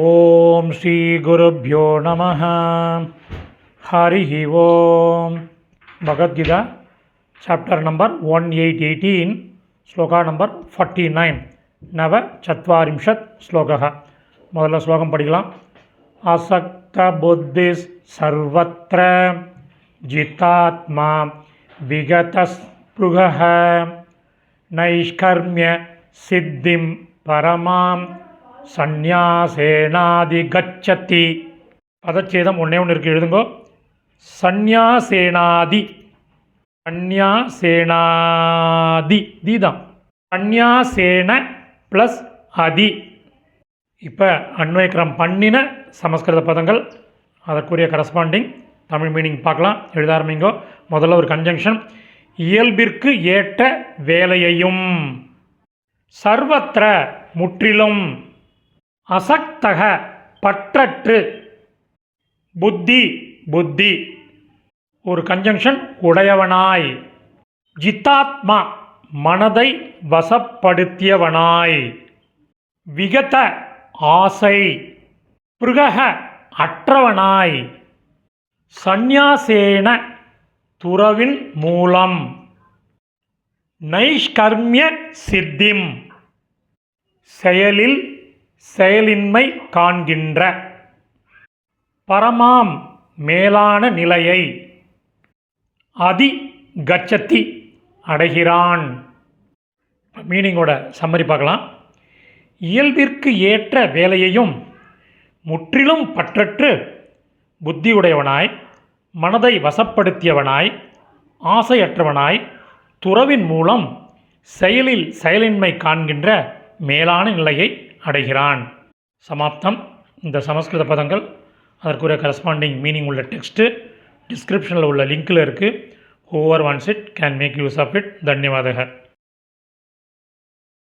ஓம் ஸ்ரீ குருப்யோ நமः. ஹரிஹி ஓம். Bhagavad Gita chapter number 1818 shloka number 49 நவ சத்வாரிம்ஷத் ஸ்லோகः. முதல்ல ஸ்லோகம் படிக்கலாம். அசக்த புத்திஸ் சர்வத்ர ஜிதாத்மா விகதஸ்ப்ருகः நைஷ்கர்மிய சித்திம் பரமாம் சந்நியாசேனாதிகச்சதி. பதச்சேதம் ஒன்றே ஒன்று இருக்குது, எழுதுங்கோ. சந்நியாசேனாதி, சந்நியாசேனாதி தான். சந்நியாசேன ப்ளஸ் அதி. இப்போ அன்வயக்கிரம் பண்ணின சமஸ்கிருத பதங்கள், அதற்குரிய கரஸ்பாண்டிங் தமிழ் மீனிங் பார்க்கலாம். எழுத ஆரம்பிங்கோ. முதல்ல ஒரு கன்ஜங்ஷன். இயல்பிற்கு ஏற்ற வேலையையும், சர்வத்திர முற்றிலும், அசக்தக பற்றற்று, புத்தி புத்தி ஒரு கன்ஜங்ஷன் உடையவனாய், ஜிதாத்மா மனதை வசப்படுத்தியவனாய், விகத ஆசை, பிருகக அற்றவனாய், சந்நியாசேன துறவின் மூலம், நைஷ்கர்மிய சித்திம் செயலில் செயலின்மை காண்கின்ற, பரமாம் மேலான நிலையை, அதி கச்சதி அடைகிறான். மீனிங்கோட சம்மரி பார்க்கலாம். இயல்பிற்கு ஏற்ற வேலையையும் முற்றிலும் பற்றற்று, புத்தியுடையவனாய், மனதை வசப்படுத்தியவனாய், ஆசையற்றவனாய், துறவின் மூலம் செயலில் செயலின்மை காண்கின்ற மேலான நிலையை அடைகிறான். சமாப்தம். இந்த சமஸ்கிருத பதங்கள் அதற்குரிய கரஸ்பாண்டிங் மீனிங் உள்ள டெக்ஸ்ட்டு டிஸ்கிரிப்ஷனில் உள்ள லிங்கில் இருக்குது. Whoever wants it can make use of it. தன்யவாதக.